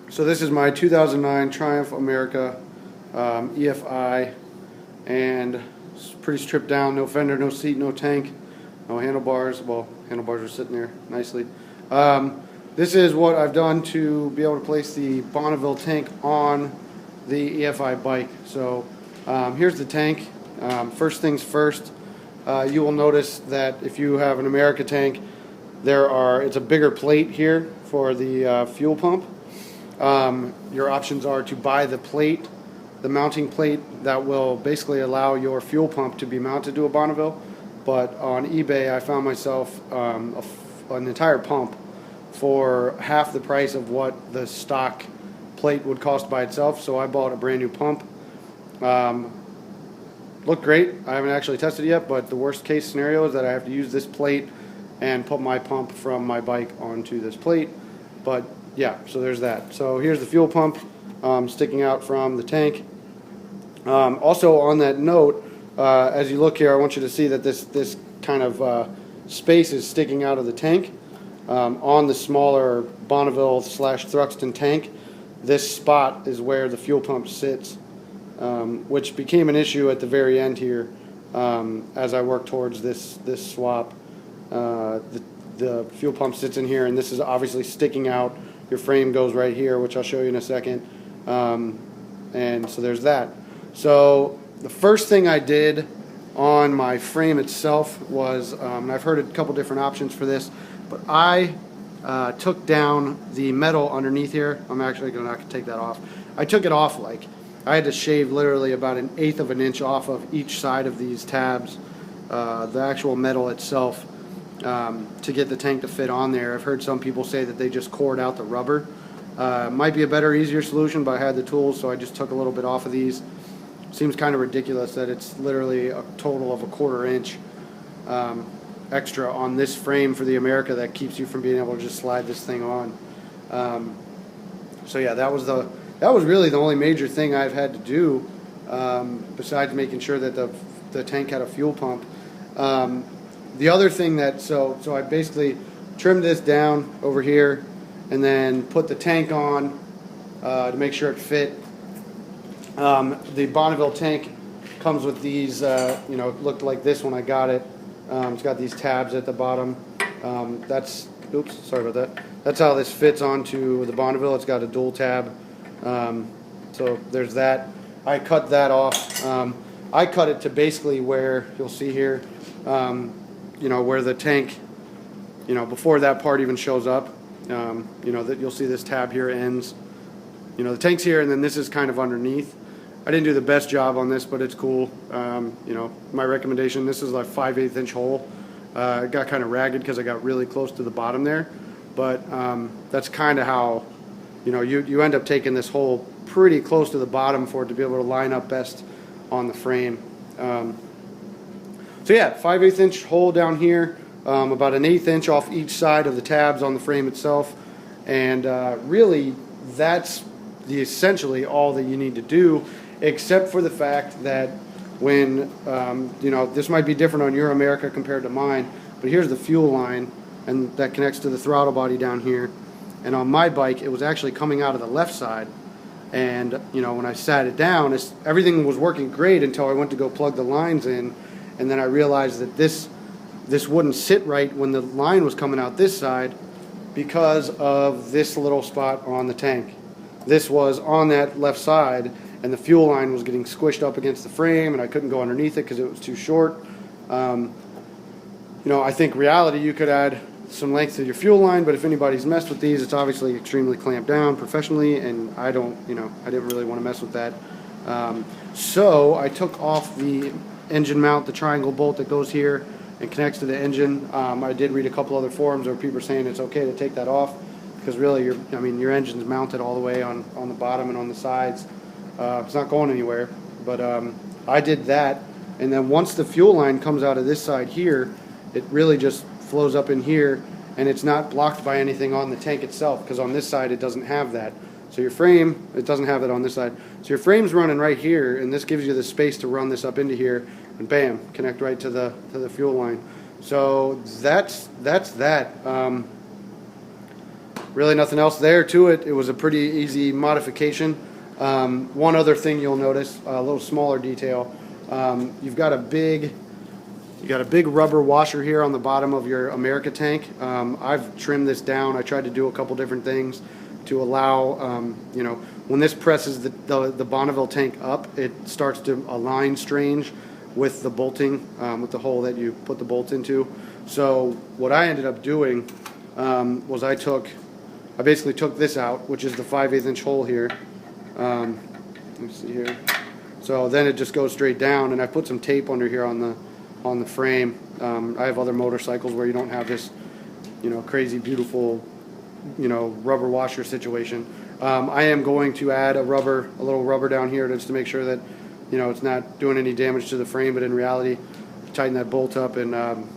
So this is my 2009 Triumph America EFI, and it's pretty stripped down. No fender, no seat, no tank, no handlebars. Well, handlebars are sitting there nicely. This is what I've done to be able to place the Bonneville tank on the EFI bike. So here's the tank. First things first, you will notice that if you have an America tank, it's a bigger plate here for the fuel pump. Your options are to buy the plate, the mounting plate that will basically allow your fuel pump to be mounted to a Bonneville. But on eBay, I found myself an entire pump for half the price of what the stock plate would cost by itself. So I bought a brand new pump. Looked great. I haven't actually tested it yet, but the worst case scenario is that I have to use this plate and put my pump from my bike onto this plate. But yeah, so there's that. So here's the fuel pump sticking out from the tank. Also on that note, as you look here, I want you to see that this kind of space is sticking out of the tank. On the smaller Bonneville / Thruxton tank, this spot is where the fuel pump sits, which became an issue at the very end here as I work towards this swap. The fuel pump sits in here, and this is obviously sticking out. Your frame goes right here, which I'll show you in a second. And so there's that. So the first thing I did on my frame itself was, and I've heard a couple different options for this, but I took down the metal underneath here. I'm actually going to take that off. I took it off I had to shave literally about 1/8 of an inch off of each side of these tabs, the actual metal itself, to get the tank to fit on there. I've heard some people say that they just cored out the rubber. Might be a better, easier solution, but I had the tools, so I just took a little bit off of these. Seems kind of ridiculous that it's literally a total of 1/4 inch extra on this frame for the America that keeps you from being able to just slide this thing on. So yeah, that was really the only major thing I've had to do, besides making sure that the tank had a fuel pump. The other thing so I basically trimmed this down over here and then put the tank on to make sure it fit. The Bonneville tank comes with these, it looked like this when I got it. It's got these tabs at the bottom. Oops, sorry about that. That's how this fits onto the Bonneville. It's got a dual tab. So there's that. I cut that off. I cut it to basically where you'll see here, where the tank, before that part even shows up, that you'll see this tab here ends. The tank's here, and then this is kind of underneath. I didn't do the best job on this, but it's cool. My recommendation, this is like 5/8 inch hole. It got kind of ragged because I got really close to the bottom there, but that's kind of how, you end up taking this hole pretty close to the bottom for it to be able to line up best on the frame. So yeah, 5/8 inch hole down here, about 1/8 inch off each side of the tabs on the frame itself, and really that's essentially all that you need to do, except for the fact that when, this might be different on your America compared to mine, but here's the fuel line, and that connects to the throttle body down here. And on my bike, it was actually coming out of the left side. And, when I sat it down, everything was working great until I went to go plug the lines in. And then I realized that this wouldn't sit right when the line was coming out this side because of this little spot on the tank. This was on that left side, and the fuel line was getting squished up against the frame, and I couldn't go underneath it because it was too short. I think reality, you could add some length to your fuel line, but if anybody's messed with these, it's obviously extremely clamped down professionally, and I didn't really want to mess with that. So I took off the engine mount, the triangle bolt that goes here and connects to the engine. I did read a couple other forums where people are saying it's okay to take that off because really your engine's mounted all the way on the bottom and on the sides. It's not going anywhere, but I did that, and then once the fuel line comes out of this side here, it really just flows up in here, and it's not blocked by anything on the tank itself, because on this side it doesn't have that. So your frame, it doesn't have it on this side. So your frame's running right here, and this gives you the space to run this up into here, and bam, connect right to the fuel line. So that's that. really nothing else there to it. It was a pretty easy modification. One other thing you'll notice, a little smaller detail. You've got a big rubber washer here on the bottom of your America tank. I've trimmed this down. I tried to do a couple different things to allow, you know, when this presses the Bonneville tank up, it starts to align strange with the bolting, with the hole that you put the bolts into. So what I ended up doing was I basically took this out, which is the 5/8 inch hole here. Let me see here. So then it just goes straight down, and I put some tape under here on the frame. I have other motorcycles where you don't have this, you know, crazy beautiful, you know, rubber washer situation. I am going to add a little rubber down here just to make sure that, you know, it's not doing any damage to the frame, but in reality, tighten that bolt up, and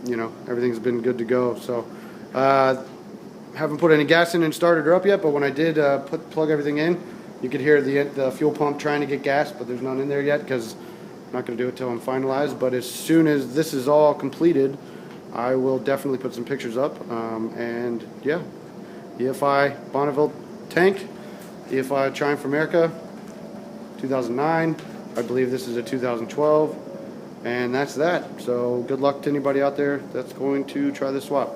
you know, everything's been good to go. So haven't put any gas in and started her up yet, but when I did plug everything in, you could hear the fuel pump trying to get gas, but there's none in there yet because I'm not going to do it till I'm finalized. But as soon as this is all completed, I will definitely put some pictures up. And yeah, EFI Bonneville tank, EFI Triumph America, 2009. I believe this is a 2012. And that's that. So good luck to anybody out there that's going to try this swap.